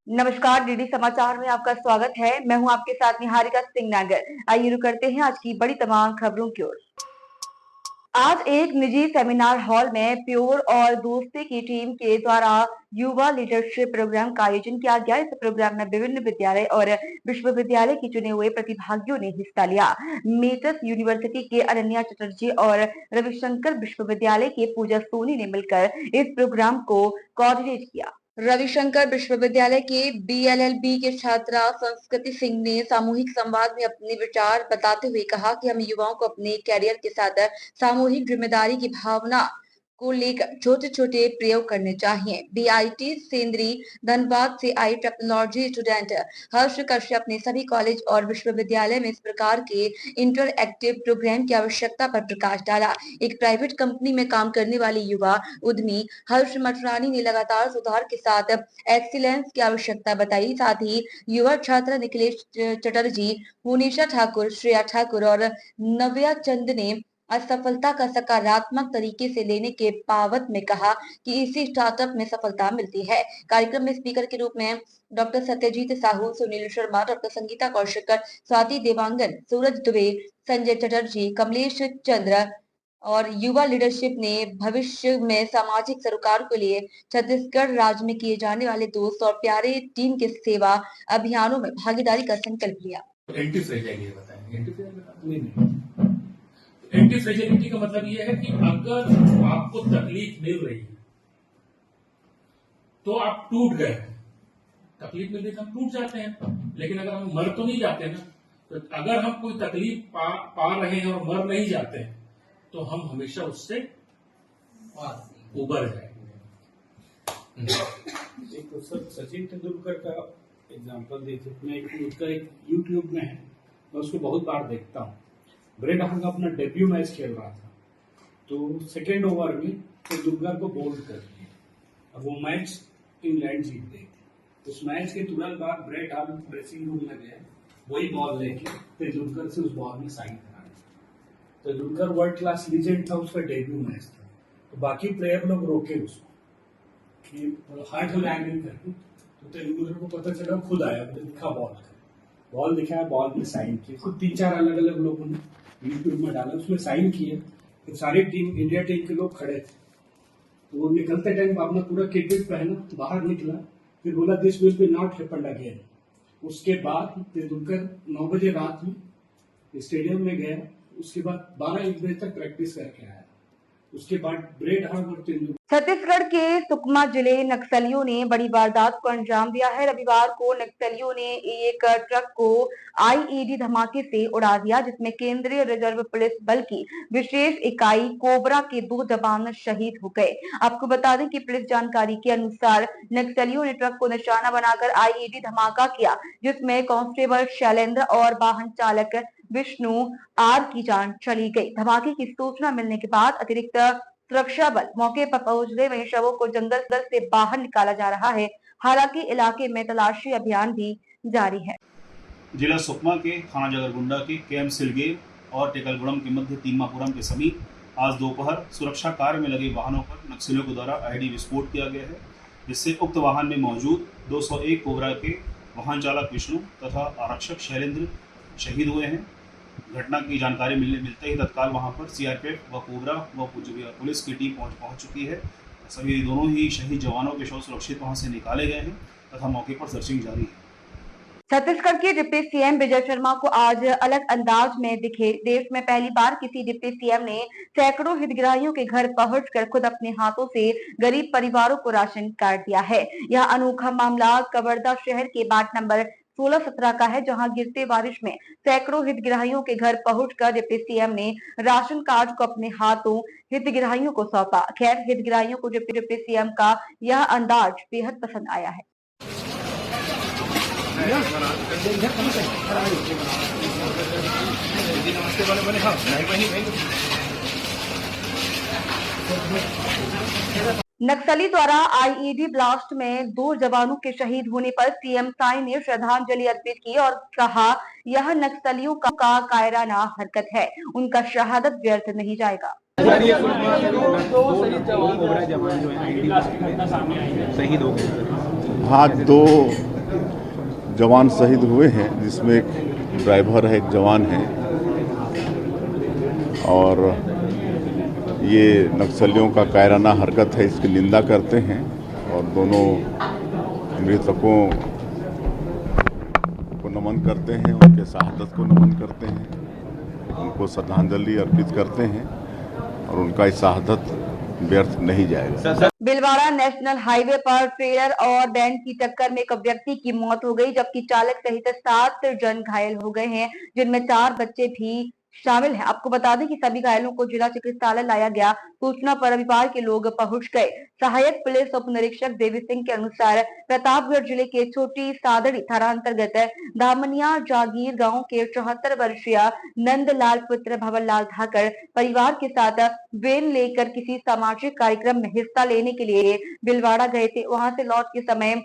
नमस्कार, डीडी समाचार में आपका स्वागत है। मैं हूं आपके साथ निहारिका सिंह नागर। आइए रुक करते हैं आज की बड़ी तमाम खबरों की ओर। आज एक निजी सेमिनार हॉल में प्योर और दोस्ती की टीम के द्वारा युवा लीडरशिप प्रोग्राम का आयोजन किया गया। इस प्रोग्राम में विभिन्न विद्यालय और विश्वविद्यालय के चुने हुए प्रतिभागियों ने हिस्सा लिया। मेटस यूनिवर्सिटी के अनन्या चटर्जी और रविशंकर विश्वविद्यालय के पूजा सोनी ने मिलकर इस प्रोग्राम को कोऑर्डिनेट किया। रविशंकर विश्वविद्यालय के बीएलएलबी के छात्रा संस्कृति सिंह ने सामूहिक संवाद में अपने विचार बताते हुए कहा कि हम युवाओं को अपने कैरियर के साथ सामूहिक जिम्मेदारी की भावना को लेकर छोटे छोटे प्रयोग करने चाहिए। बीआईटी सेंद्री धनबाद से आई टेक्नोलॉजी स्टूडेंट हर्ष कश्यप ने सभी कॉलेज और विश्वविद्यालय में इस प्रकार के इंटरएक्टिव प्रोग्राम की आवश्यकता पर प्रकाश डाला। एक प्राइवेट कंपनी में काम करने वाले युवा उद्यमी हर्ष मटरानी ने लगातार सुधार के साथ एक्सीलेंस की आवश्यकता बताई। साथ ही युवा छात्र निखिलेश चटर्जी, मुनीषा ठाकुर, श्रेया ठाकुर और नव्या चंद ने असफलता का सकारात्मक तरीके से लेने के बावत में कहा कि इसी स्टार्टअप में सफलता मिलती है। कार्यक्रम में स्पीकर के रूप में डॉक्टर सत्यजीत साहू, सुनील शर्मा, डॉक्टर संगीता कौशिक, स्वाति देवांगन, सूरज दुबे, संजय चटर्जी, कमलेश चंद्र और युवा लीडरशिप ने भविष्य में सामाजिक सरोकार के लिए छत्तीसगढ़ राज्य में किए जाने वाले दोस्त और प्यारे टीम के सेवा अभियानों में भागीदारी का संकल्प लिया। एंटी फ्रेजिलिटी का मतलब यह है कि अगर आपको तकलीफ मिल रही है तो आप टूट गए हैं। तकलीफ मिल रही है तो हम टूट जाते हैं, लेकिन अगर हम मर तो नहीं जाते ना। तो अगर हम कोई तकलीफ पा रहे हैं और मर नहीं जाते हैं तो हम हमेशा उससे उबर जाएंगे। एक तो सर सचिन तेंदुलकर का एग्जांपल देखिए, मैं उसका एक यूट्यूब में है, मैं उसको बहुत बार देखता हूँ। ब्रेट हार्ट अपना डेब्यू मैच खेल रहा था तो सेकेंड ओवर में तेंदुलकर को बोल्ड कर दिया। अब वो मैच इंग्लैंड जीत गई थी। उस मैच के तुरंत बाद ब्रेट हार्ट ड्रेसिंग रूम में गया, वही बॉल लेके तेंदुलकर से उस बॉल में साइन कराया। तेंदुलकर वर्ल्ड क्लास लीजेंड था, उसका डेब्यू मैच था। तो बाकी प्लेयर लोग रोके उसको कि हार्ट हो लैंडिंग करके, तो तेंदुलकर को पता चला, खुद आया, दिखा बॉल दिखाया, बॉल में साइन किया। खुद 3-4 अलग अलग लोगों ने यूट्यूब में डाला, उसमें साइन किए। तो सारी टीम, इंडिया टीम के लोग खड़े थे। तो वो निकलते टाइम अपना पूरा किट पहना, बाहर निकला, फिर बोला this will be not happened again. उसके बाद तेंदुलकर 9 बजे रात में स्टेडियम में गया। उसके बाद 12-1 बजे तक प्रैक्टिस करके आया। उसके बाद ब्रेट हार्ट और तेंदुलकर। छत्तीसगढ़ के सुकमा जिले नक्सलियों ने बड़ी वारदात को अंजाम दिया है। रविवार को नक्सलियों ने एक ट्रक को आईईडी धमाके से उड़ा दिया, जिसमें केंद्रीय रिजर्व पुलिस बल की विशेष इकाई कोबरा के 2 जवान शहीद हो गए। आपको बता दें कि पुलिस जानकारी के अनुसार नक्सलियों ने ट्रक को निशाना बनाकर आईईडी धमाका किया, जिसमें कांस्टेबल शैलेंद्र और वाहन चालक विष्णु आर की जान चली गई। धमाके की सूचना मिलने के बाद अतिरिक्त सुरक्षा बल मौके पर पहुंच गए। वहीं शवों को जंगल से बाहर निकाला जा रहा है। हालांकि इलाके में तलाशी अभियान भी जारी है। जिला सुकमा के थाना जगरगुंडा के कैंप सिलगेर और टेकलगुड़म के मध्य तीमापुरम के समीप आज दोपहर सुरक्षा कार्य में लगे वाहनों पर नक्सलियों के द्वारा आईडी विस्फोट किया गया है, जिससे उक्त वाहन में मौजूद 201 कोबरा के वाहन चालक विष्णु तथा आरक्षक शैलेंद्र शहीद हुए हैं। घटना की जानकारी मिलते ही तत्काल वहां पर सीआरपीएफ व कोबरा व पुलिस की टीम पहुंच चुकी है। सभी दोनों ही शहीद जवानों के शव सुरक्षित वहां से निकाले गए हैं तथा मौके पर सर्चिंग जारी है। छत्तीसगढ़ के डिप्टी सीएम विजय शर्मा को आज अलग अंदाज में दिखे। देश में पहली बार किसी डिप्टी सीएम ने सैकड़ों हितग्राहियों के घर पहुंचकर खुद अपने हाथों से गरीब परिवारों को राशन कार्ड दिया है। यह अनोखा मामला कवर्धा शहर के वार्ड नंबर 16-17 का है, जहां गिरते बारिश में सैकड़ों हितग्राहियों के घर पहुंचकर डिप्टी सीएम ने राशन कार्ड को अपने हाथों हितग्राहियों को सौंपा। खैर, हितग्राहियों को डिप्टी सीएम का यह अंदाज बेहद पसंद आया है। नक्सली द्वारा आईईडी ब्लास्ट में 2 जवानों के शहीद होने पर सीएम साई ने श्रद्धांजलि अर्पित की और कहा, यह नक्सलियों का कायराना हरकत है, उनका शहादत व्यर्थ नहीं जाएगा। शहीद हो गए। हाँ, 2 जवान शहीद हुए हैं, जिसमें एक ड्राइवर है, एक जवान है। और ये नक्सलियों का कायराना हरकत है, इसकी निंदा करते हैं और दोनों मृतकों को नमन करते हैं, उनके शहादत को नमन करते हैं, उनको श्रद्धांजलि अर्पित करते हैं और उनका शहादत व्यर्थ नहीं जाएगा। भीलवाड़ा नेशनल हाईवे पर ट्रेलर और वैन की टक्कर में एक व्यक्ति की मौत हो गई, जबकि चालक सहित 7 जन घायल हो गए हैं, जिनमें 4 बच्चे भी शामिल हैं। आपको बता दें कि सभी घायलों को जिला चिकित्सालय लाया गया। सूचना पर रविवार के लोग पहुंच गए। सहायक पुलिस उप निरीक्षक देवी सिंह के अनुसार प्रतापगढ़ जिले के छोटी सादड़ी थाना अंतर्गत दामनिया जागीर गांव के 74 वर्षीय नंदलाल पुत्र भवरलाल धाकर परिवार के साथ वैन लेकर किसी सामाजिक कार्यक्रम में हिस्सा लेने के लिए भीलवाड़ा गए थे। वहां से लौट के समय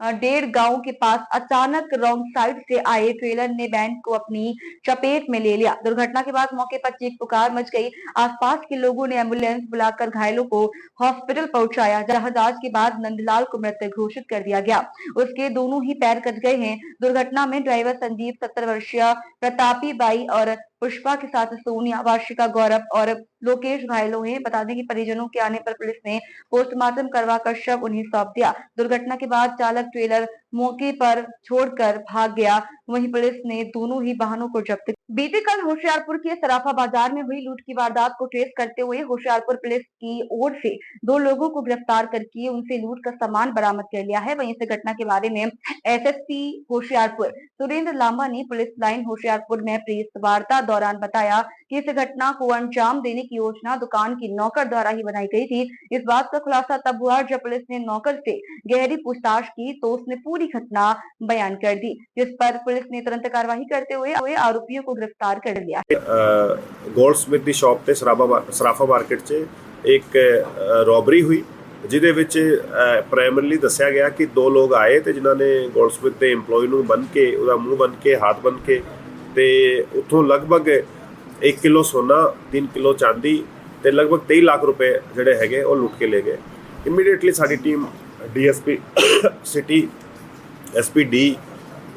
1.5 गांव के पास अचानक रॉन्ग साइड से आए ट्रेलर ने वैन को अपनी चपेट में ले लिया। दुर्घटना के बाद मौके पर चीख पुकार मच गई। आसपास के लोगों ने एम्बुलेंस बुलाकर घायलों को हॉस्पिटल पहुंचाया, जहां जांच के बाद नंदलाल को मृत घोषित कर दिया गया। उसके दोनों ही पैर कट गए हैं। दुर्घटना में ड्राइवर संजीव 70 वर्षीय, प्रतापी बाई और पुष्पा के साथ सोनिया, वार्षिका, गौरव और लोकेश घायल हुए। बता दें कि परिजनों के आने पर पुलिस ने पोस्टमार्टम करवाकर शव उन्हें सौंप दिया। दुर्घटना के बाद चालक ट्रेलर मौके पर छोड़कर भाग गया। वहीं पुलिस ने दोनों ही वाहनों को जब्त। बीते कल होशियारपुर के सराफा बाजार में हुई लूट की वारदात को ट्रेस करते हुए होशियारपुर पुलिस की ओर से 2 लोगों को गिरफ्तार करके उनसे लूट का सामान बरामद कर लिया है। वहीं इस घटना के बारे में एसएसपी होशियारपुर सुरेंद्र लांबा ने पुलिस लाइन होशियारपुर में प्रेस वार्ता दौरान बताया कि इस घटना को अंजाम देने की योजना दुकान की नौकर द्वारा ही बनाई गई थी। इस बात का खुलासा तब हुआ जब पुलिस ने नौकर से गहरी पूछताछ की तो उसने पूरी घटना बयान कर दी, जिस पर पुलिस ने तुरंत कार्रवाई करते हुए आरोपियों को गिरफ्तार कर लिया। ਗੋਲਡਸਮਿਥ ਦੀ ਸ਼ਾਪ ਤੇ ਸਰਾਫਾ ਮਾਰਕੀਟ 'ਚ ਇੱਕ ਰੋਬਰੀ ਹੋਈ, ਜਿਹਦੇ ਵਿੱਚ ਪ੍ਰਾਇਮਰੀਲੀ ਦੱਸਿਆ ਗਿਆ ਕਿ 2 ਲੋਕ ਆਏ ਤੇ ਜਿਨ੍ਹਾਂ ਨੇ ਗੋਲਡਸਮਿਥ ਦੇ EMPLOYE ਨੂੰ ਬੰਨ੍ਹ ਕੇ, ਉਹਦਾ ਮੂੰਹ ਬੰਨ੍ਹ ਕੇ, ਹੱਥ ਬੰਨ੍ਹ ਕੇ ਤੇ ਉੱਥੋਂ ਲਗਭਗ 1 ਕਿਲੋ ਸੋਨਾ, 3 ਕਿਲੋ ਚਾਂਦੀ ਤੇ ਲਗਭਗ 23 ਲੱਖ ਰੁਪਏ ਜਿਹੜੇ ਹੈਗੇ ਉਹ ਲੁੱਟ ਕੇ ਲੈ ਗਏ। ਇਮੀਡੀਏਟਲੀ ਸਾਡੀ team DSP city, SP D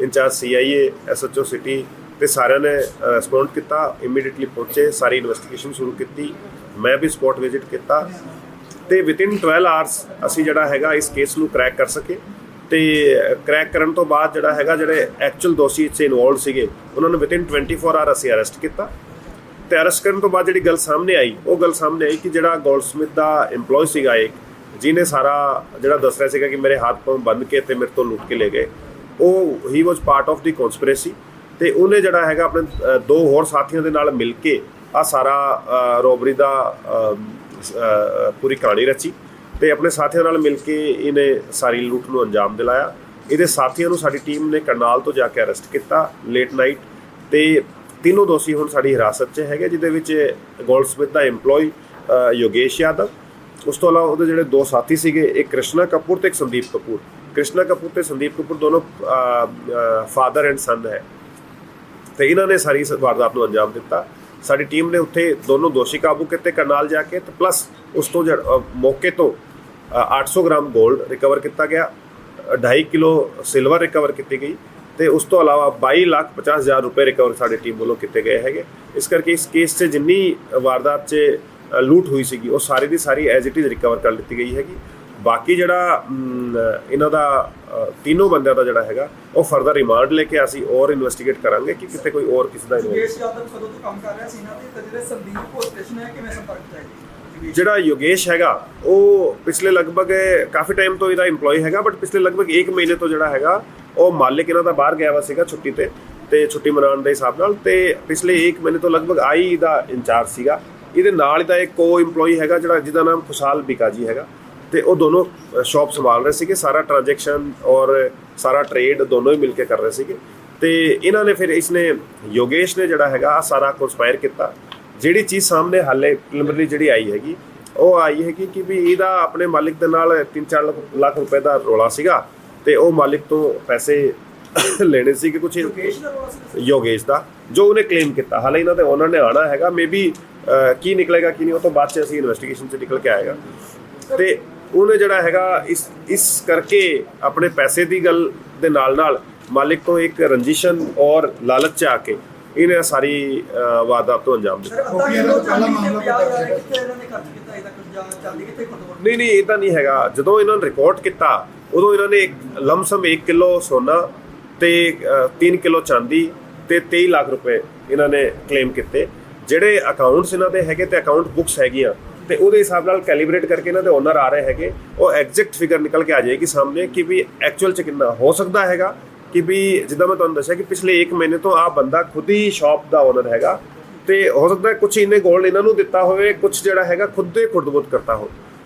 incharge CIA, SHO city ਤੇ ਸਾਰਿਆਂ ਨੇ ਰਿਸਪੌਂਡ ਕੀਤਾ। ਇਮੀਡੀਏਟਲੀ ਪਹੁੰਚੇ, ਸਾਰੀ ਇਨਵੈਸਟੀਗੇਸ਼ਨ ਸ਼ੁਰੂ ਕੀਤੀ। ਮੈਂ ਵੀ ਸਪੌਟ ਵਿਜ਼ਿਟ ਕੀਤਾ ਤੇ ਵਿਦਿਨ 12 ਆਵਰਸ ਅਸੀਂ ਜਿਹੜਾ ਹੈਗਾ ਇਸ ਕੇਸ ਨੂੰ ਕ੍ਰੈਕ ਕਰ ਸਕੇ। ਤੇ ਕ੍ਰੈਕ ਕਰਨ ਤੋਂ ਬਾਅਦ ਜਿਹੜਾ ਹੈਗਾ, ਜਿਹੜੇ ਐਕਚੁਅਲ ਦੋਸ਼ੀ ਇਸ 'ਚ ਇਨਵੋਲਵ ਸੀਗੇ, ਉਹਨਾਂ ਨੂੰ ਵਿਦਿਨ 24 ਆਵਰ ਅਸੀਂ ਅਰੈਸਟ ਕੀਤਾ। ਤੇ ਅਰੈਸਟ ਕਰਨ ਤੋਂ ਬਾਅਦ ਜਿਹੜੀ ਗੱਲ ਸਾਹਮਣੇ ਆਈ, ਉਹ ਗੱਲ ਸਾਹਮਣੇ ਆਈ ਕਿ ਜਿਹੜਾ ਗੋਲਡਸਮਿਥ ਦਾ EMPLOYE ਸੀਗਾ ਇੱਕ, ਜਿਹਨੇ ਸਾਰਾ ਜਿਹੜਾ ਦੱਸ ਰਿਹਾ ਸੀਗਾ ਕਿ ਮੇਰੇ ਹੱਥ ਪਾਂਵ ਬੰਨ੍ਹ ਕੇ ਤੇ ਮੇਰੇ ਤੋਂ ਲੁੱਟ ਕੇ ਲੈ ਗਏ, ਉਹ ਹੀ ਵਾਜ਼ ਪਾਰਟ ਆਫ ਦੀ ਕਨਸਪੀਰੇਸੀ। ਤੇ ਉਹਨੇ ਜਿਹੜਾ ਹੈਗਾ ਆਪਣੇ 2 ਹੋਰ ਸਾਥੀਆਂ ਦੇ ਨਾਲ ਮਿਲ ਕੇ ਆ ਸਾਰਾ ਰੋਬਰੀ ਦਾ ਪੂਰੀ ਕਹਾਣੀ ਰਚੀ ਤੇ ਆਪਣੇ ਸਾਥੀਆਂ ਨਾਲ ਮਿਲ ਕੇ ਇਹਨੇ ਸਾਰੀ ਲੁੱਟ ਨੂੰ ਅੰਜਾਮ ਦਿਲਾਇਆ। ਇਹਦੇ ਸਾਥੀਆਂ ਨੂੰ ਸਾਡੀ ਟੀਮ ਨੇ ਕਰਨਾਲ ਤੋਂ ਜਾ ਕੇ ਅਰੈਸਟ ਕੀਤਾ ਲੇਟ ਨਾਈਟ ਤੇ तीनों दोषी ਹੁਣ ਸਾਡੀ ਹਿਰਾਸਤ 'ਚ ਹੈਗੇ, ਜਿਹਦੇ ਵਿੱਚ ਗੋਲਡਸਮਿਥ ਦਾ EMPLOYE योगेश यादव, ਉਸ ਤੋਂ ਇਲਾਵਾ ਉਹਦੇ ਜਿਹੜੇ 2 ਸਾਥੀ ਸੀਗੇ, ਇੱਕ ਕ੍ਰਿਸ਼ਨਾ ਕਪੂਰ ਤੇ ਇੱਕ ਸੰਦੀਪ ਕਪੂਰ। ਕ੍ਰਿਸ਼ਨਾ ਕਪੂਰ ਤੇ ਸੰਦੀਪ ਕਪੂਰ ਦੋਨੋਂ ਫਾਦਰ ਐਂਡ ਸਨ ਹੈ ਤੇ ਇਹਨਾਂ ਨੇ ਸਾਰੀ ਵਾਰਦਾਤ ਨੂੰ ਅੰਜਾਮ ਦਿੱਤਾ। ਸਾਡੀ ਟੀਮ ਨੇ ਉੱਥੇ ਦੋਨੋਂ ਦੋਸ਼ੀ ਕਾਬੂ ਕੀਤੇ ਕਰਨਾਲ ਜਾ ਕੇ ਤੇ ਪਲੱਸ ਉਸ ਤੋਂ ਮੌਕੇ ਤੋਂ 800 ਗ੍ਰਾਮ ਗੋਲਡ ਰਿਕਵਰ ਕੀਤਾ ਗਿਆ, 2.5 ਕਿਲੋ ਸਿਲਵਰ ਰਿਕਵਰ ਕੀਤੀ ਗਈ ਤੇ ਉਸ ਤੋਂ ਇਲਾਵਾ 22,50,000 ਰੁਪਏ ਰਿਕਵਰ ਸਾਡੀ ਟੀਮ ਵੱਲੋਂ ਕੀਤੇ ਗਏ ਹੈਗੇ। ਇਸ ਕਰਕੇ ਇਸ ਕੇਸ 'ਚ ਜਿੰਨੀ ਵਾਰਦਾਤ 'ਚ ਲੂਟ ਹੋਈ ਸੀਗੀ ਉਹ ਸਾਰੀ ਦੀ ਸਾਰੀ ਐਜ਼ ਇਟ ਇਜ਼ ਰਿਕਵਰ ਕਰ ਲਿੱਤੀ ਗਈ ਹੈਗੀ। ਬਾਕੀ ਜਿਹੜਾ ਇਹਨਾਂ ਦਾ तीनों ਬੰਦਿਆਂ ਦਾ ਜਿਹੜਾ ਹੈਗਾ ਉਹ ਫਰਦਰ ਰਿਮਾਂਡ ਲੈ ਕੇ ਅਸੀਂ ਔਰ ਇਨਵੈਸਟੀਗੇਟ ਕਰਾਂਗੇ ਕਿ ਕਿਤੇ ਕੋਈ ਹੋਰ ਕਿਸੇ ਦਾ ਯੋਗੇਸ਼ ਯਾਦਵ ਕਦੋਂ ਤੋਂ ਕੰਮ ਕਰ ਰਿਹਾ ਸੀ ਨਾ ਤੇ ਜਿਹੜੇ ਸੰਦੀਪ ਕੋਲ ਸਟੇਸ਼ਨ ਹੈ ਕਿਵੇਂ ਸੰਪਰਕ ਚਾਹੀਦਾ। ਜਿਹੜਾ ਯੋਗੇਸ਼ ਹੈਗਾ ਉਹ ਪਿਛਲੇ ਲਗਭਗ ਕਾਫੀ ਟਾਈਮ ਤੋਂ ਇਹਦਾ EMPLOYE ਹੈਗਾ, ਬਟ ਪਿਛਲੇ ਲਗਭਗ 1 ਮਹੀਨੇ ਤੋਂ ਜਿਹੜਾ ਹੈਗਾ ਉਹ ਮਾਲਿਕ ਇਹਨਾਂ ਦਾ ਬਾਹਰ ਗਿਆ ਵਾ ਸੀਗਾ ਛੁੱਟੀ ਤੇ ਛੁੱਟੀ ਮਨਾਉਣ ਦੇ ਹਿਸਾਬ ਨਾਲ, ਤੇ ਪਿਛਲੇ 1 ਮਹੀਨੇ ਤੋਂ ਲਗਭਗ ਆਈ ਦਾ ਇੰਚਾਰਜ ਸੀਗਾ। ਇਹਦੇ ਨਾਲ ਇਹਦਾ ਇੱਕ EMPLOYE ਹੈਗਾ ਜਿਹੜਾ ਜਿਹਦਾ ਨਾਮ ਖੁਸ਼ਹਾਲ ਬਿਕਾ ਜੀ ਹੈਗਾ ਤੇ ਉਹ ਦੋਨੋਂ ਸ਼ੌਪ ਸੰਭਾਲ ਰਹੇ ਸੀਗੇ, ਸਾਰਾ ਟ੍ਰਾਂਜੈਕਸ਼ਨ ਔਰ ਸਾਰਾ ਟ੍ਰੇਡ ਦੋਨੋਂ ਹੀ ਮਿਲ ਕੇ ਕਰ ਰਹੇ ਸੀਗੇ। ਤੇ ਇਹਨਾਂ ਨੇ ਫਿਰ ਇਸਨੇ ਯੋਗੇਸ਼ ਨੇ ਜਿਹੜਾ ਹੈਗਾ ਸਾਰਾ ਕੰਸਪਾਇਰ ਕੀਤਾ। ਜਿਹੜੀ ਚੀਜ਼ ਸਾਹਮਣੇ ਹਾਲੇ ਪ੍ਰੀਲਿਮਿਨਰੀ ਜਿਹੜੀ ਆਈ ਹੈਗੀ ਉਹ ਆਈ ਹੈਗੀ ਕਿ ਵੀ ਇਹਦਾ ਆਪਣੇ ਮਾਲਿਕ ਦੇ ਨਾਲ 3-4 ਲੱਖ ਰੁਪਏ ਦਾ ਰੌਲਾ ਸੀਗਾ ਤੇ ਉਹ ਮਾਲਿਕ ਤੋਂ ਪੈਸੇ ਲੈਣੇ ਸੀਗੇ ਕੁਛ ਯੋਗੇਸ਼ ਦਾ, ਜੋ ਉਹਨੇ ਕਲੇਮ ਕੀਤਾ। ਹਾਲੇ ਇਹਨਾਂ ਦੇ ਓਨਰ ਨੇ ਆਉਣਾ ਹੈਗਾ, ਮੇਬੀ ਕੀ ਨਿਕਲੇਗਾ ਕੀ ਨਹੀਂ ਉਹ ਤੋਂ ਬਾਅਦ 'ਚ ਅਸੀਂ ਇਨਵੈਸਟੀਗੇਸ਼ਨ 'ਚ ਨਿਕਲ ਕੇ ਆਏਗਾ। ਤੇ ਉਹਨੇ ਜਿਹੜਾ ਹੈਗਾ ਇਸ ਕਰਕੇ ਆਪਣੇ ਪੈਸੇ ਦੀ ਗੱਲ ਦੇ ਨਾਲ मालिक तो एक रंजिशन और लालच च आके इन्हें सारी वारदात तो अंजाम ਸਰ दिता। ਅੱਧਾ ਕਿਲੋ ਚਾਂਦੀ ਤੇ 50,000 ਕਿੱਥੇ ਇਹਨਾਂ ਨੇ ਖਰਚ ਕੀਤਾ ਇਹਦਾ ਕੁਝ ਚਾਂਦੀ ਕਿੱਥੇ ਖਤਮ ਨਹੀਂ ਨਹੀਂ ਇਦਾਂ ਨਹੀਂ ਹੈਗਾ। ਜਦੋਂ ਇਹਨਾਂ ਨੇ ਰਿਕਾਰਡ ਕੀਤਾ ਉਦੋਂ ਇਹਨਾਂ ਨੇ ਇੱਕ ਲਮਸਮ 1 ਕਿਲੋ ਸੋਨਾ ਤੇ 3 ਕਿਲੋ ਚਾਂਦੀ ਤੇ 23 ਲੱਖ ਰੁਪਏ ਇਹਨਾਂ ਨੇ ਕਲੇਮ ਕੀਤੇ। ਜਿਹੜੇ ਅਕਾਊਂਟਸ ਇਹਨਾਂ ਦੇ ਹੈਗੇ ਤੇ ਅਕਾਊਂਟ ਬੁੱਕਸ ਹੈਗੀਆਂ ਤੇ ਉਹਦੇ ਹਿਸਾਬ ਨਾਲ ਕੈਲੀਬ੍ਰੇਟ ਕਰਕੇ ਇਹਨਾਂ ਦੇ ਓਨਰ ਆ ਰਹੇ ਹੈਗੇ, ਉਹ ਐਗਜ਼ੈਕਟ ਫਿਗਰ ਨਿਕਲ ਕੇ ਆ ਜਾਏਗੀ ਸਾਹਮਣੇ ਕਿ ਵੀ ਐਕਚੁਅਲ ਚ ਕਿੰਨਾ ਹੋ ਸਕਦਾ ਹੈਗਾ। ਕਿ ਵੀ ਜਿੱਦਾਂ ਮੈਂ ਤੁਹਾਨੂੰ ਦੱਸਿਆ ਕਿ ਪਿਛਲੇ 1 ਮਹੀਨੇ ਤੋਂ ਆਹ ਬੰਦਾ ਖੁਦ ਹੀ ਸ਼ਾਪ ਦਾ ਓਨਰ ਹੈਗਾ ਤੇ ਹੋ ਸਕਦਾ ਕੁਝ ਇੰਨੇ ਗੋਲਡ ਇਹਨਾਂ ਨੂੰ ਦਿੱਤਾ ਹੋਵੇ, ਕੁਝ ਜਿਹੜਾ ਹੈਗਾ ਖੁਦ ਦੇ ਖੁਰਦਬੁੱਦ ਕਰਤਾ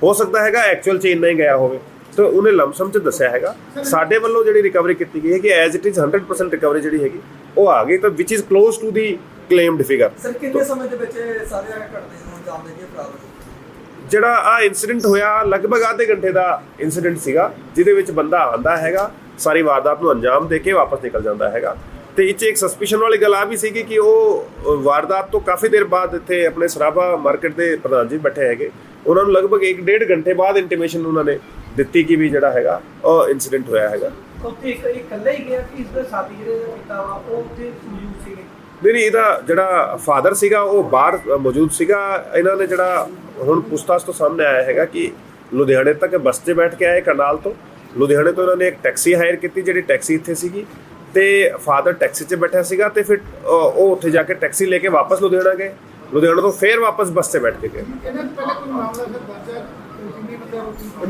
ਹੋ ਸਕਦਾ ਹੈਗਾ ਐਕਚੁਅਲ ਚ ਇੰਨਾ ਹੀ ਗਿਆ ਹੋਵੇ। ਤਾਂ ਉਹਨੇ ਲਮਸਮ ਚ ਦੱਸਿਆ ਹੈਗਾ। ਸਾਡੇ ਵੱਲੋਂ ਜਿਹੜੀ ਰਿਕਵਰੀ ਕੀਤੀ ਗਈ ਹੈ ਕਿ ਐਜ਼ ਇਟ ਇਜ਼ 100% ਰਿਕਵਰੀ ਜਿਹੜੀ ਹੈਗੀ ਉਹ ਆ ਗਈ, ਤਾਂ ਵਿਚ is close to the ਕਲੇਮਡ figure. Sir ਕਿੰਨੇ ਸਮੇਂ ਦੇ ਵਿੱਚ ਸਾਰੇ ਘਟਨੇ ਨੂੰ ਅੰਜਾਮ ਦੇ ਕੇ ਫਰਾਰ ਹੋ ਗਏ? ਜਿਹੜਾ ਆ ਇਨਸੀਡੈਂਟ ਹੋਇਆ ਲਗਭਗ ਆਧੇ ਘੰਟੇ ਦਾ ਇਨਸੀਡੈਂਟ ਸੀਗਾ, ਜਿਹਦੇ ਵਿੱਚ ਬੰਦਾ ਆਂਦਾ ਹੈਗਾ, ਸਾਰੀ ਵਾਰਦਾਤ ਨੂੰ ਅੰਜਾਮ ਦੇ ਕੇ ਵਾਪਸ ਨਿਕਲ ਜਾਂਦਾ ਹੈਗਾ। ਤੇ ਇਹ 'ਚ ਇੱਕ ਸਸਪੀਸ਼ਨ ਵਾਲੀ ਗੱਲ ਆ ਵੀ ਸੀਗੀ ਕਿ ਉਹ ਵਾਰਦਾਤ ਤੋਂ ਕਾਫੀ ਦੇਰ ਬਾਅਦ ਇੱਥੇ ਆਪਣੇ ਸਰਾਭਾ ਮਾਰਕੀਟ ਦੇ ਪ੍ਰਧਾਨ ਜੀ ਬੈਠੇ ਹੈਗੇ, ਉਹਨਾਂ ਨੂੰ ਲਗਭਗ 1.5 ਘੰਟੇ ਬਾਅਦ ਇੰਟੀਮੇਸ਼ਨ ਉਹਨਾਂ ਨੇ ਦਿੱਤੀ ਕਿ ਵੀ ਜਿਹੜਾ ਹੈਗਾ ਉਹ ਇਨਸੀਡੈਂਟ ਹੋਇਆ ਹੈਗਾ। ਉੱਥੇ ਇੱਕ ਇਕੱਲਾ ਹੀ ਗਿਆ ਕਿ ਇਸਦਾ ਸਾਥੀ ਜਿਹੜੇ ਪਿਤਾ ਵਾ ਉਹ ਉੱਥੇ ਮੌਜੂਦ ਸੀਗੇ? ਨਹੀਂ ਇਹਦਾ ਜਿਹੜਾ ਫਾਦਰ ਸੀਗਾ ਉਹ ਬਾਹਰ ਮੌਜੂਦ ਸੀਗਾ। ਇਹਨਾਂ ਨੇ ਜਿਹੜਾ ਹੁਣ ਪੁੱਛਤਾਛ ਤੋਂ ਸਾਹਮਣੇ ਆਇਆ ਹੈਗਾ ਕਿ ਲੁਧਿਆਣੇ ਤੱਕ ਬੱਸ 'ਤੇ ਬੈਠ ਕੇ ਆਏ ਕਰਨਾਲ ਤੋਂ। ਲੁਧਿਆਣੇ ਤੋਂ ਇਹਨਾਂ ਨੇ ਇੱਕ ਟੈਕਸੀ ਹਾਇਰ ਕੀਤੀ, ਜਿਹੜੀ ਟੈਕਸੀ ਇੱਥੇ ਸੀਗੀ ਤੇ ਫਾਦਰ ਟੈਕਸੀ 'ਚ ਬੈਠਾ ਸੀਗਾ ਤੇ ਫਿਰ ਉਹ ਉੱਥੇ ਜਾ ਕੇ ਟੈਕਸੀ ਲੈ ਕੇ ਵਾਪਸ ਲੁਧਿਆਣਾ ਗਏ। ਲੁਧਿਆਣਾ ਤੋਂ ਫੇਰ ਵਾਪਸ ਬੱਸ 'ਤੇ ਬੈਠ ਕੇ ਗਏ।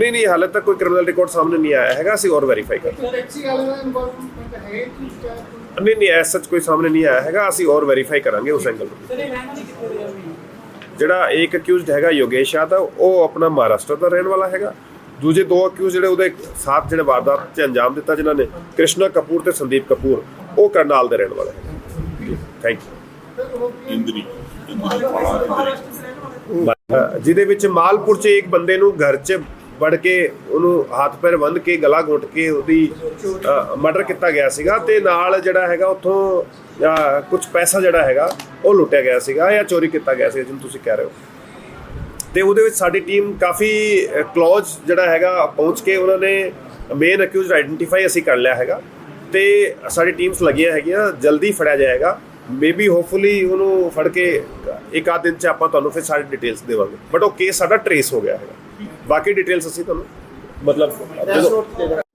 ਨਹੀਂ ਹਾਲੇ ਤੱਕ ਕੋਈ ਕ੍ਰਿਮੀਨਲ ਰਿਕਾਰਡ ਸਾਹਮਣੇ ਨਹੀਂ ਆਇਆ ਹੈਗਾ, ਅਸੀਂ ਹੋਰ ਵੈਰੀਫਾਈ ਕਰਦੇ। ਨਹੀਂ ਐਸ ਸੱਚ ਕੋਈ ਸਾਹਮਣੇ ਨਹੀਂ ਆਇਆ ਹੈਗਾ, ਅਸੀਂ ਹੋਰ ਵੈਰੀਫਾਈ ਕਰਾਂਗੇ ਉਸ ਐਂਗਲ ਤੋਂ। ਜਿਹੜਾ ਇੱਕ ਅਕਿਊਜ਼ਡ ਹੈਗਾ ਯੋਗੇਸ਼ ਯਾਦਵ, ਉਹ ਆਪਣਾ ਮਹਾਰਾਸ਼ਟਰ ਦਾ ਰਹਿਣ ਵਾਲਾ ਹੈਗਾ। ਦੂਜੇ 2 ਅਕਿਊਜ਼ ਜਿਹੜੇ ਉਹਦੇ ਸਾਥ ਜਿਹੜੇ ਵਾਰਦਾਤ 'ਚ ਅੰਜਾਮ ਦਿੱਤਾ, ਜਿਨ੍ਹਾਂ ਨੇ ਕ੍ਰਿਸ਼ਨਾ ਕਪੂਰ ਤੇ ਸੰਦੀਪ ਕਪੂਰ, ਉਹ ਕਰਨਾਲ ਦੇ ਰਹਿਣ ਵਾਲੇ ਹੈਗੇ। Thank you. ਜਿਹਦੇ ਵਿੱਚ ਮਾਲਪੁਰ 'ਚ ਇੱਕ ਬੰਦੇ ਨੂੰ ਘਰ 'ਚ ਵੜ ਕੇ ਉਹਨੂੰ ਹੱਥ ਪੈਰ ਬੰਨ੍ਹ ਕੇ ਗਲਾ ਘੁੱਟ ਕੇ ਉਹਦੀ ਮਰਡਰ ਕੀਤਾ ਗਿਆ ਸੀਗਾ ਤੇ ਨਾਲ ਜਿਹੜਾ ਹੈਗਾ ਉੱਥੋਂ ਕੁਝ ਪੈਸਾ ਜਿਹੜਾ ਹੈਗਾ ਉਹ ਲੁੱਟਿਆ ਗਿਆ ਸੀਗਾ ਜਾਂ ਚੋਰੀ ਕੀਤਾ ਗਿਆ ਸੀ, ਜਿਹਨੂੰ ਤੁਸੀਂ ਕਹਿ ਰਹੇ ਹੋ। ਤੇ ਉਹਦੇ ਵਿੱਚ ਸਾਡੀ ਟੀਮ ਕਾਫੀ ਕਲੋਜ਼ ਜਿਹੜਾ ਹੈਗਾ ਪਹੁੰਚ ਕੇ ਉਹਨਾਂ ਨੇ ਮੇਨ ਅਕਿਊਜ਼ਡ ਆਈਡੈਂਟੀਫਾਈ ਅਸੀਂ ਕਰ ਲਿਆ ਹੈਗਾ ਤੇ ਸਾਡੀ ਟੀਮਸ ਲੱਗੀਆਂ ਹੈਗੀਆਂ। ਜਲਦੀ ਫੜਿਆ ਜਾਏਗਾ, ਮੇਬੀ ਹੋਪਫੁਲੀ ਉਹਨੂੰ ਫੜ ਕੇ 1-8 ਦਿਨ 'ਚ ਆਪਾਂ ਤੁਹਾਨੂੰ ਫਿਰ ਸਾਰੀ ਡਿਟੇਲਸ ਦੇਵਾਂਗੇ। ਬਟ ਉਹ ਕੇਸ ਸਾਡਾ ਟ੍ਰੇਸ ਹੋ ਗਿਆ ਹੈਗਾ, बाकी डिटेल्स ਅਸੀਂ ਤੁਹਾਨੂੰ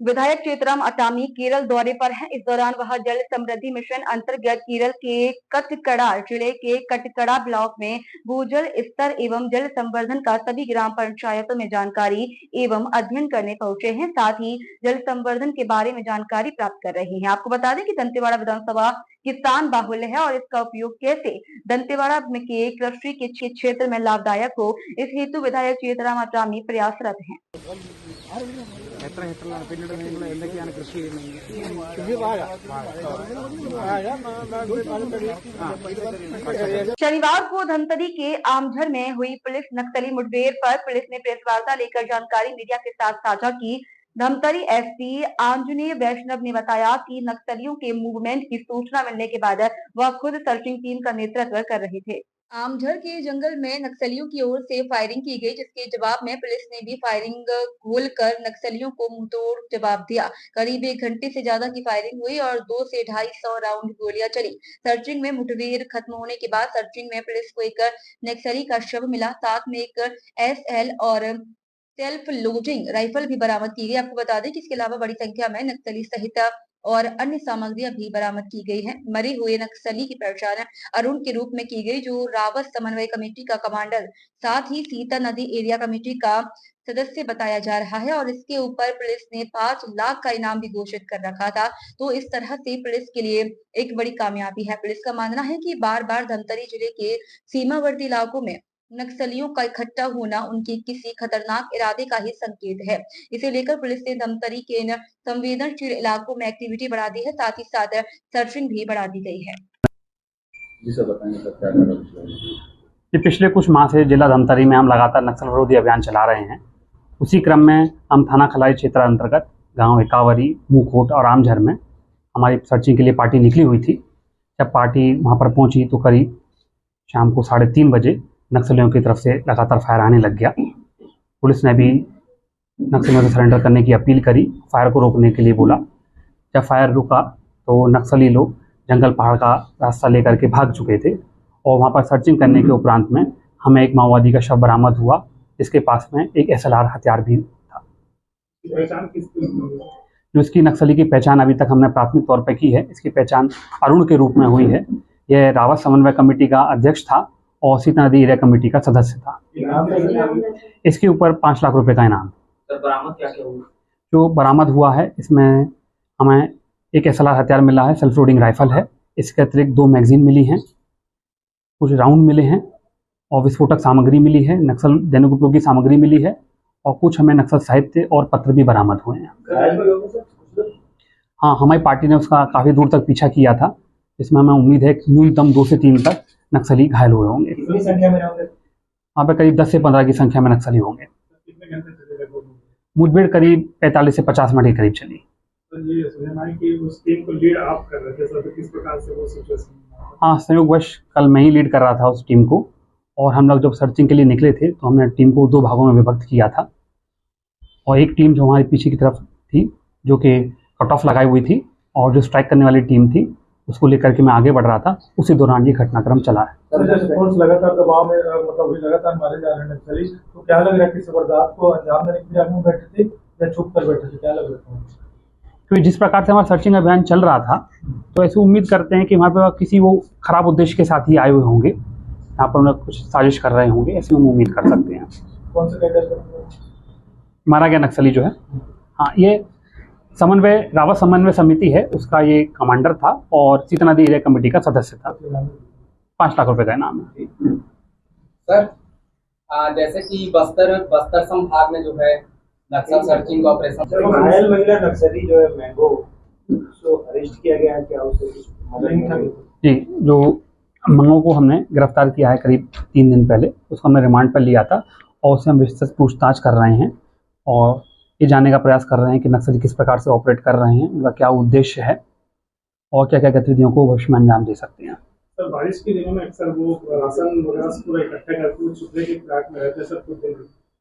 विधायक चेतराम अटामी केरल दौरे पर हैं। इस दौरान वह जल समृद्धि मिशन अंतर्गत केरल के कटकड़ा जिले के कटकड़ा ब्लॉक में भूजल स्तर एवं जल संवर्धन का सभी ग्राम पंचायतों में जानकारी एवं अध्ययन करने पहुंचे हैं। साथ ही जल संवर्धन के बारे में जानकारी प्राप्त कर रहे हैं। आपको बता दें कि दंतेवाड़ा विधानसभा किसान बाहुल्य है और इसका उपयोग कैसे दंतेवाड़ा के कृषि के क्षेत्र में लाभदायक हो, इस हेतु विधायक चेतराम अटामी प्रयासरत हैं। शनिवार को धमतरी के आमझर में हुई पुलिस नक्सली मुठभेड़ पर पुलिस ने प्रेस वार्ता लेकर जानकारी मीडिया के साथ साझा की। धमतरी एसपी आंजनेय वैष्णव ने बताया कि नक्सलियों के मूवमेंट की सूचना मिलने के बाद वह खुद सर्चिंग टीम का नेतृत्व कर रहे थे। आमझर के जंगल में नक्सलियों की ओर से फायरिंग की गई, जिसके जवाब में पुलिस ने भी फायरिंग खोलकर नक्सलियों को मुंहतोड़ जवाब दिया। करीब 1 घंटे से ज्यादा की फायरिंग हुई और 200 से 250 राउंड गोलियां चली। सर्चिंग में मुठभेड़ खत्म होने के बाद सर्चिंग में पुलिस को एक नक्सली का शव मिला, साथ में एक SL और सेल्फ लोडिंग राइफल भी बरामद की गई। आपको बता दें कि इसके अलावा बड़ी संख्या में नक्सली सहित और अन्य सामग्रियां भी बरामद की गई हैं। मरे हुए नक्सली की पहचान अरुण के रूप में की गई, जो रावत समन्वय कमेटी का कमांडर साथ ही सीता नदी एरिया कमेटी का सदस्य बताया जा रहा है और इसके ऊपर पुलिस ने 5 लाख का इनाम भी घोषित कर रखा था। तो इस तरह से पुलिस के लिए एक बड़ी कामयाबी है। पुलिस का मानना है कि बार बार धमतरी जिले के सीमावर्ती इलाकों में नक्सलियों का इकट्ठा होना उनके किसी खतरनाक इरादे का ही संकेत है। इसे लेकर पुलिस ने धमतरी के इन संवेदनशील इलाकों में एक्टिविटी बढ़ा दी है, साथ ही साथ सर्चिंग भी बढ़ा दी गई है। जी, पिछले कुछ माह से जिला धमतरी में हम लगातार नक्सल विरोधी अभियान चला रहे हैं। उसी क्रम में हम थाना खलाई क्षेत्र अंतर्गत गांव एकावरी, मुखोट और आमझर में हमारी सर्चिंग के लिए पार्टी निकली हुई थी। जब पार्टी वहां पर पहुंची तो करीब शाम को 3:30 बजे नक्सलियों की तरफ से लगातार फायर आने लग गया। पुलिस ने भी नक्सलियों से सरेंडर करने की अपील करी, फायर को रोकने के लिए बोला। जब फायर रुका तो नक्सली लोग जंगल पहाड़ का रास्ता लेकर के भाग चुके थे और वहाँ पर सर्चिंग करने के उपरांत में हमें एक माओवादी का शव बरामद हुआ, जिसके पास में एक SLR हथियार भी था। जो इसकी नक्सली की पहचान अभी तक हमने प्राथमिक तौर पर की है। इसकी पहचान अरुण के रूप में हुई है। यह रावत समन्वय कमेटी का अध्यक्ष था और सीता नदी एरिया कमेटी का सदस्य था। इसके ऊपर 5 लाख रुपए का इनाम। बरामद क्या हुआ? जो बरामद हुआ है इसमें हमें एक SLR हथियार मिला है, सेल्फ लोडिंग राइफल है। इसके अतिरिक्त 2 मैगजीन मिली हैं, कुछ राउंड मिले हैं और विस्फोटक सामग्री मिली है, नक्सल दैनिक उपयोगी सामग्री मिली है और कुछ हमें नक्सल साहित्य और पत्र भी बरामद हुए हैं। हाँ, हमारी पार्टी ने उसका काफ़ी दूर तक पीछा किया था, जिसमें हमें उम्मीद है कि न्यूनतम 2 से 3 तक नक्सली घायल हुए होंगे। कितनी संख्या में होंगे? वहाँ पर करीब 10 से 15 की संख्या में नक्सली होंगे। मुठभेड़ करीब 45 से 50 मिनट के करीब चली। हाँ, संयोगवश कल मैं ही लीड कर रहा था उस टीम को और हम लोग जब सर्चिंग के लिए निकले थे तो हमने टीम को 2 भागों में विभक्त किया था और एक टीम जो हमारे पीछे की तरफ थी, जो कि कट ऑफ लगाई हुई थी, और जो स्ट्राइक करने वाली टीम थी उसको लेकर के मैं आगे बढ़ रहा था। उसी दौरान ये घटनाक्रम चला है। लगातार दबाव में मतलब लगातार मारे जा रहे हैं नक्सली, तो क्या लग रहा है कि वारदात को अंजाम देने के लिए आगे बैठे थे या छुप कर बैठे थे, क्या लग रहा है? क्योंकि जिस प्रकार से हमारा सर्चिंग अभियान चल रहा था तो ऐसी उम्मीद करते हैं कि वहाँ पर किसी वो खराब उद्देश्य के साथ ही आए हुए होंगे, यहाँ पर उन्हें कुछ साजिश कर रहे होंगे, ऐसी हम उम्मीद कर सकते हैं। कौन से कैडर मारा गया नक्सली जो है, हाँ, ये रावत समन्वय समिति है, उसका ये कमांडर था और सीता नदी एरिया कमेटी का सदस्य था। 5 लाख रुपए का इनाम है। सर, जैसे कि बस्तर संभाग में जो है नक्सल सर्चिंग ऑपरेशन, घायल महिला नक्सली जो है मैंगो, उसको अरेस्ट किया गया है, क्या उसे? जी, जो मंगो को हमने गिरफ्तार किया है करीब 3 दिन पहले, उसको हमने रिमांड पर लिया था और उससे हम विस्तृत पूछताछ कर रहे हैं और ये जानने का प्रयास कर रहे हैं कि नक्सली किस प्रकार से ऑपरेट कर रहे हैं, उनका क्या उद्देश्य है और क्या क्या गतिविधियों को भविष्य में अंजाम दे सकते हैं। सर, बारिश के दिनों में अक्सर वो राशन वगैरह पूरा इकट्ठा करके छुपने के फ्लैट में रहते हैं सर कुछ दिन,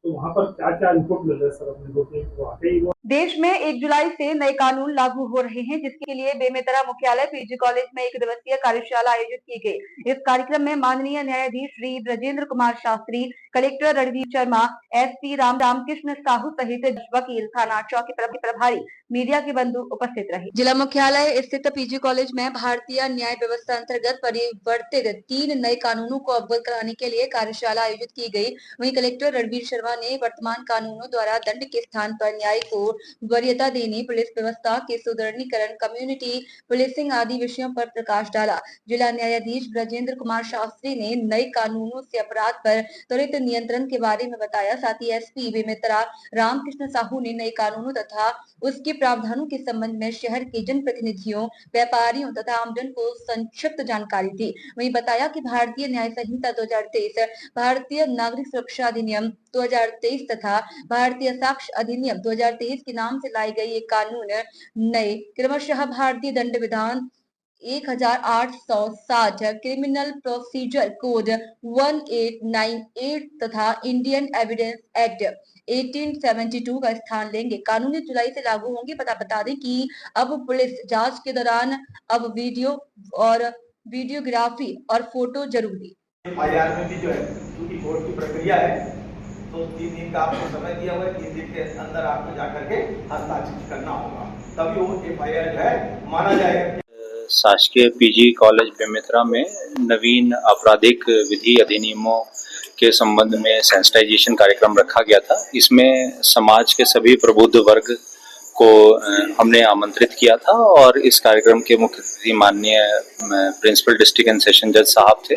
तो वहाँ पर क्या क्या इनपुट मिल रहा है सर अपने को? देश में 1 जुलाई से नए कानून लागू हो रहे हैं, जिसके लिए बेमेतरा मुख्यालय पीजी कॉलेज में 1 दिवसीय कार्यशाला आयोजित की गई। इस कार्यक्रम में माननीय न्यायाधीश श्री ब्रजेंद्र कुमार शास्त्री, कलेक्टर रणवीर शर्मा, SP रामकृष्ण साहू सहित वकील, थाना चौकी प्रभारी, मीडिया के बंधु उपस्थित रहे। जिला मुख्यालय स्थित पीजी कॉलेज में भारतीय न्याय व्यवस्था अंतर्गत परिवर्तित 3 नए कानूनों को अवगत कराने के लिए कार्यशाला आयोजित की गई। वहीं कलेक्टर रणवीर शर्मा ने वर्तमान कानूनों द्वारा दंड के स्थान पर न्याय को वरीयता देने, पुलिस व्यवस्था के सुदृढ़ीकरण, कम्युनिटी पुलिसिंग आदि विषयों पर प्रकाश डाला। जिला न्यायाधीश ब्रजेंद्र कुमार शास्त्री ने नए कानूनों से अपराध पर त्वरित नियंत्रण के बारे में बताया। साथ ही SP बेमेतरा रामकृष्ण साहू ने नए कानूनों तथा उसके प्रावधानों के संबंध में शहर के जनप्रतिनिधियों, व्यापारियों तथा आमजन को संक्षिप्त जानकारी दी। वहीं बताया कि भारतीय न्याय संहिता 2023, भारतीय नागरिक सुरक्षा अधिनियम 2023 तथा भारतीय साक्ष्य अधिनियम 2023 के नाम से लाई गई ये कानून नए क्रमशः भारतीय दंड विधान 1860, क्रिमिनल प्रोसीजर कोड 1898 तथा इंडियन एविडेंस एक्ट 1872 का स्थान लेंगे। कानूनी जुलाई से लागू होंगे। बता दें कि अब पुलिस जांच के दौरान अब वीडियोग्राफी और फोटो जरूरी। FIR में भी जो है क्योंकि कोर्ट की प्रक्रिया है तो 3 दिन का आपको समय दिया हुआ है, 3 दिन के अंदर आपको जाकर के हस्ताक्षर करना होगा, तभी वो FIR जो है माना जाएगा। शासकीय पीजी कॉलेज बेमेतरा में नवीन आपराधिक विधि अधिनियमों के संबंध में सेंसिटाइजेशन कार्यक्रम रखा गया था। इसमें समाज के सभी प्रबुद्ध वर्ग को हमने आमंत्रित किया था और इस कार्यक्रम के मुख्य अतिथि माननीय प्रिंसिपल डिस्ट्रिक्ट एंड सेशन जज साहब थे।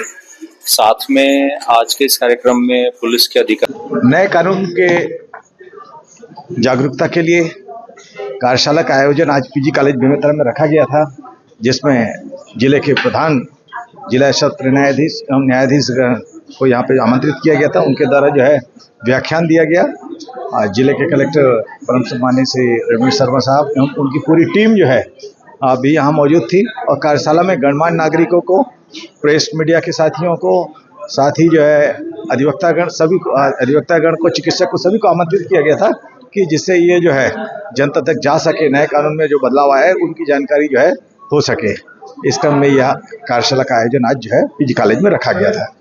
साथ में आज के इस कार्यक्रम में पुलिस के अधिकारी नए कानून के जागरूकता के लिए कार्यशाला का आयोजन आज पीजी कॉलेज बेमेतरा में रखा गया था, जिसमें जिले के प्रधान जिला सत्र न्यायाधीश एवं न्यायाधीश को यहाँ पे आमंत्रित किया गया था। उनके द्वारा जो है व्याख्यान दिया गया। जिले के कलेक्टर परम सम्मानीय श्री रणवीर शर्मा साहब एवं उनकी पूरी टीम जो है अभी यहाँ मौजूद थी और कार्यशाला में गणमान्य नागरिकों को, प्रेस मीडिया के साथियों को, साथ ही जो है अधिवक्तागण को, चिकित्सक को, सभी को आमंत्रित किया गया था कि जिससे ये जो है जनता तक जा सके, नए कानून में जो बदलाव आया है उनकी जानकारी जो है हो सके। इस क्रम में यह कार्यशाला का आयोजन आज जो है पीजी कॉलेज में रखा गया था।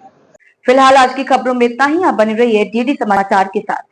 फिलहाल आज की खबरों में इतना ही। आप बने रहिए डीडी समाचार के साथ।